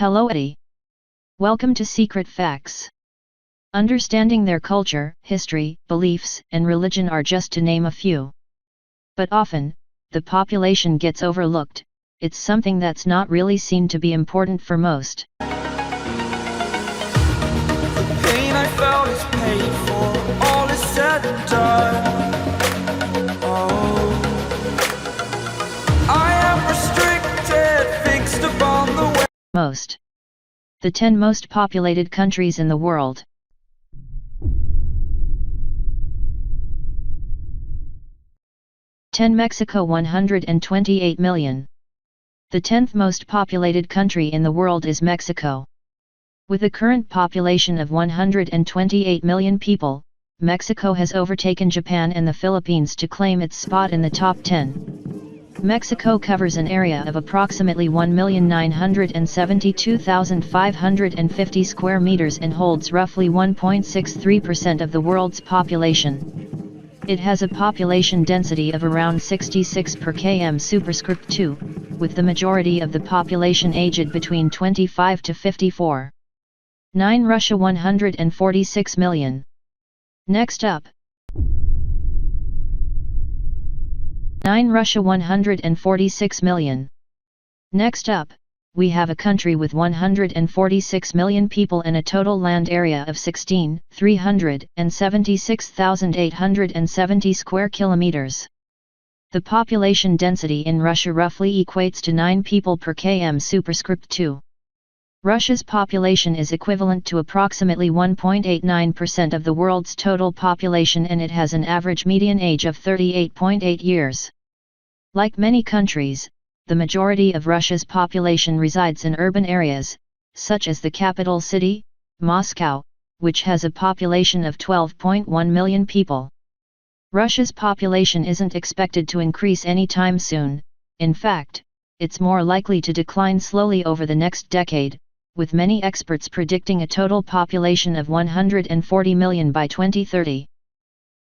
Hello Eddie. Welcome to Secret Facts. Understanding their culture, history, beliefs, and religion are just to name a few. But often, the population gets overlooked. It's something that's not really seen to be important for most. The pain I felt is paid for, all is said and done. Oh, I am restricted, fixed upon the way. Most. The 10 most populated countries in the world. Mexico 128 million. The 10th most populated country in the world is Mexico. With a current population of 128 million people, Mexico has overtaken Japan and the Philippines to claim its spot in the top 10. Mexico covers an area of approximately 1,972,550 square meters and holds roughly 1.63% of the world's population. It has a population density of around 66 per km superscript 2, with the majority of the population aged between 25 to 54. 9. Russia 146 million. Next up. 9. Russia 146 million. Next up, we have a country with 146 million people and a total land area of 16,376,870 square kilometers. The population density in Russia roughly equates to 9 people per km superscript 2. Russia's population is equivalent to approximately 1.89% of the world's total population, and it has an average median age of 38.8 years. Like many countries, the majority of Russia's population resides in urban areas, such as the capital city, Moscow, which has a population of 12.1 million people. Russia's population isn't expected to increase anytime soon. In fact, it's more likely to decline slowly over the next decade, with many experts predicting a total population of 140 million by 2030.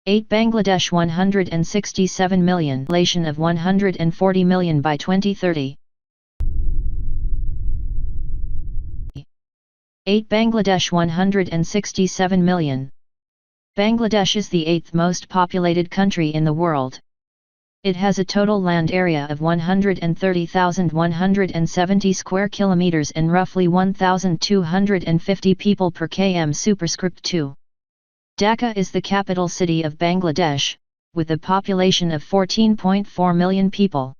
8. Bangladesh 167 million, population of 140 million by 2030. 8. Bangladesh 167 million. Bangladesh is the 8th most populated country in the world. It has a total land area of 130,170 square kilometers and roughly 1,250 people per km superscript 2. Dhaka is the capital city of Bangladesh, with a population of 14.4 million people.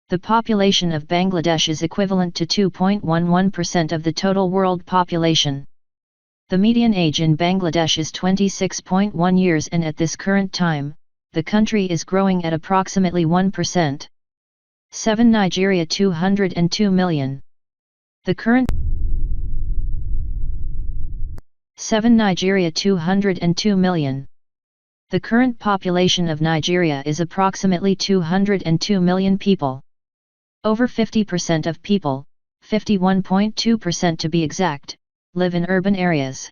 The population of Bangladesh is equivalent to 2.11% of the total world population. The median age in Bangladesh is 26.1 years, and at this current time, the country is growing at approximately 1%. 7. Nigeria 202 million. The current 7. Nigeria 202 million. The current population of Nigeria is approximately 202 million people. Over 50% of people, 51.2% to be exact, live in urban areas.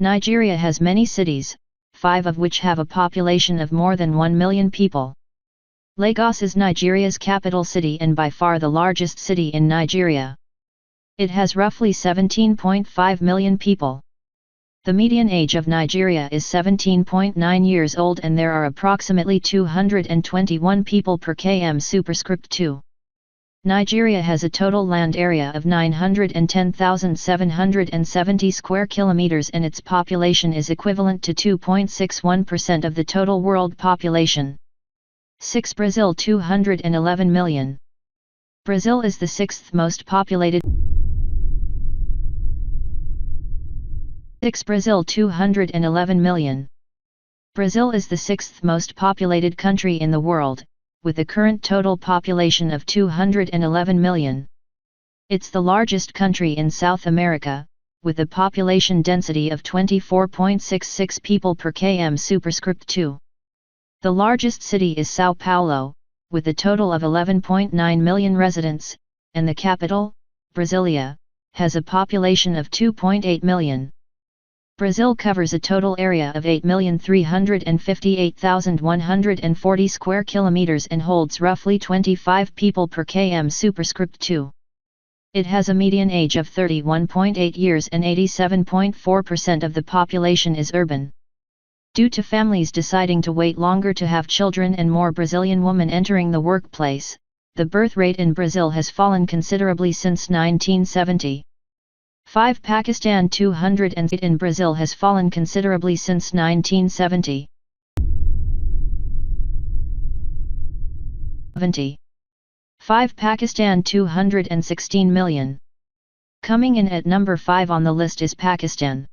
Nigeria has many cities, 5 of which have a population of more than 1 million people. Lagos is Nigeria's capital city and by far the largest city in Nigeria. It has roughly 17.5 million people. The median age of Nigeria is 17.9 years old, and there are approximately 221 people per km superscript 2. Nigeria has a total land area of 910,770 square kilometers, and its population is equivalent to 2.61% of the total world population. 6. Brazil 211 million. Brazil is the 6th most populated. 6. Brazil 211 million. Brazil is the 6th most populated country in the world, with a current total population of 211 million. It's the largest country in South America, with a population density of 24.66 people per km superscript 2. The largest city is Sao Paulo, with a total of 11.9 million residents, and the capital, Brasilia, has a population of 2.8 million. Brazil covers a total area of 8,358,140 square kilometers and holds roughly 25 people per km superscript 2. It has a median age of 31.8 years and 87.4% of the population is urban. Due to families deciding to wait longer to have children and more Brazilian women entering the workplace, the birth rate in Brazil has fallen considerably since 1970. 5. Pakistan 208 in Brazil has fallen considerably since 1970. 5. Pakistan 216 million. Coming in at number 5 on the list is Pakistan.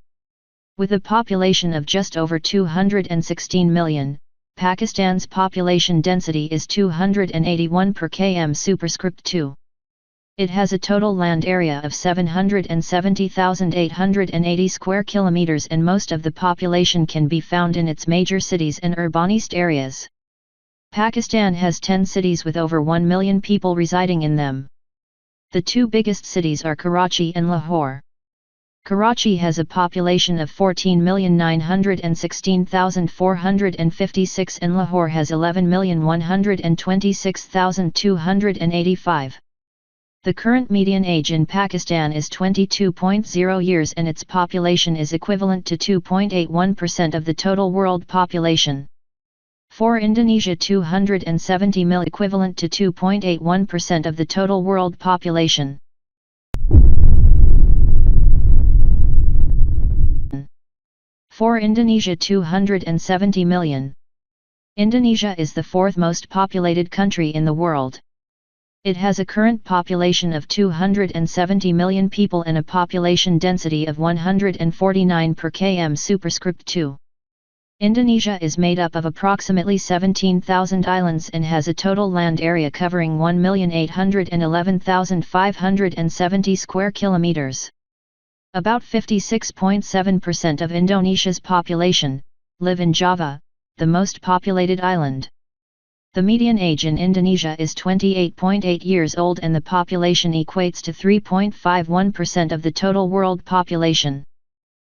With a population of just over 216 million, Pakistan's population density is 281 per km superscript 2. It has a total land area of 770,880 square kilometers and most of the population can be found in its major cities and urbanized areas. Pakistan has 10 cities with over 1 million people residing in them. The two biggest cities are Karachi and Lahore. Karachi has a population of 14,916,456 and Lahore has 11,126,285. The current median age in Pakistan is 22.0 years and its population is equivalent to 2.81% of the total world population. For Indonesia 270 million equivalent to 2.81% of the total world population. For Indonesia 270 million. Indonesia is the fourth most populated country in the world. It has a current population of 270 million people and a population density of 149 per km superscript 2. Indonesia is made up of approximately 17,000 islands and has a total land area covering 1,811,570 square kilometers. About 56.7% of Indonesia's population live in Java, the most populated island. The median age in Indonesia is 28.8 years old and the population equates to 3.51% of the total world population.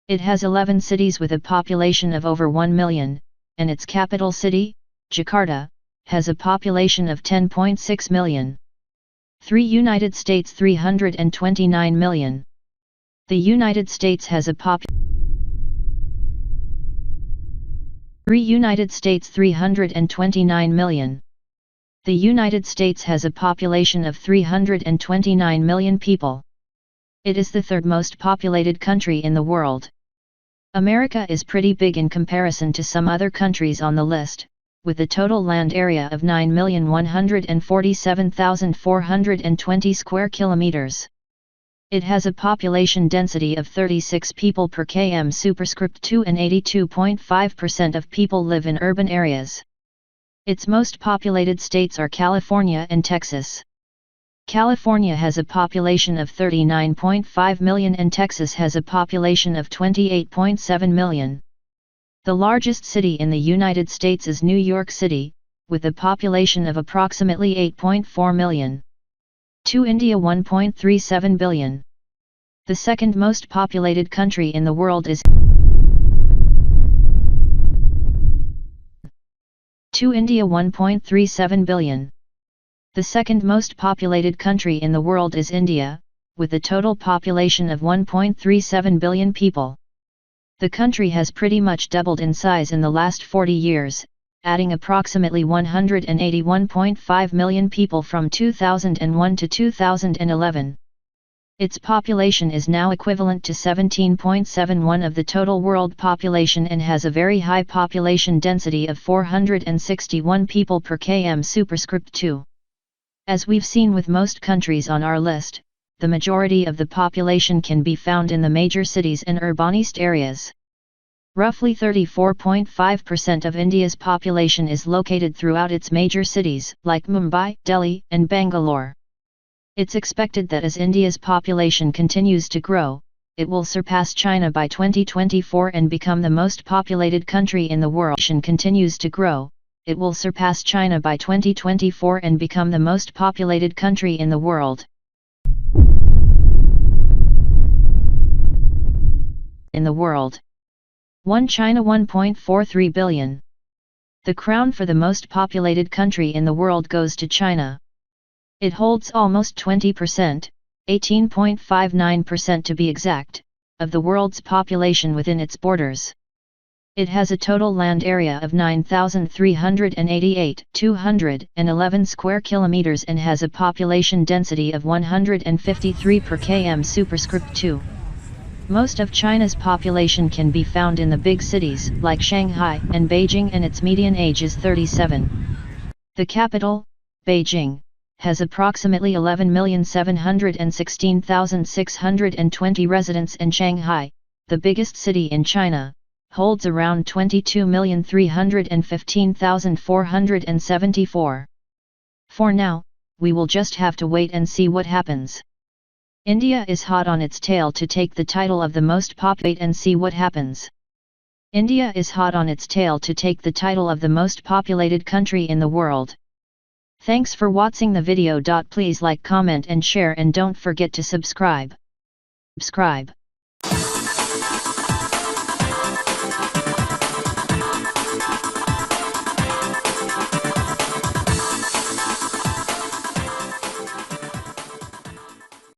It has 11 cities with a population of over 1 million, and its capital city, Jakarta, has a population of 10.6 million. 3. United States 329 million. The United States has a population 3. United States 329 million. The United States has a population of 329 million people. It is the third most populated country in the world. America is pretty big in comparison to some other countries on the list, with a total land area of 9,147,420 square kilometers. It has a population density of 36 people per km superscript 2 and 82.5% of people live in urban areas. Its most populated states are California and Texas. California has a population of 39.5 million and Texas has a population of 28.7 million. The largest city in the United States is New York City, with a population of approximately 8.4 million. 2. India 1.37 billion. The second most populated country in the world is 2. India 1.37 billion. The second most populated country in the world is India, with a total population of 1.37 billion people. The country has pretty much doubled in size in the last 40 years, adding approximately 181.5 million people from 2001 to 2011. Its population is now equivalent to 17.71 of the total world population and has a very high population density of 461 people per km superscript 2. As we've seen with most countries on our list, the majority of the population can be found in the major cities and urbanized areas. Roughly 34.5% of India's population is located throughout its major cities, like Mumbai, Delhi, and Bangalore. It's expected that as India's population continues to grow, it will surpass China by 2024 and become the most populated country in the world. Continues to grow, it will surpass China by 2024 and become the most populated country in the world. In the world. 1. China 1.43 billion. The crown for the most populated country in the world goes to China. It holds almost 20%, 18.59% to be exact, of the world's population within its borders. It has a total land area of 9,388,211 square kilometers and has a population density of 153 per km superscript 2. Most of China's population can be found in the big cities like Shanghai and Beijing, and its median age is 37. The capital, Beijing, has approximately 11,716,620 residents, and Shanghai, the biggest city in China, holds around 22,315,474. For now, we will just have to wait and see what happens. India is hot on its tail to take the title of the most populated and see what happens. India is hot on its tail to take the title of the most populated country in the world. Thanks for watching the video. Please like, comment and share, and don't forget to subscribe.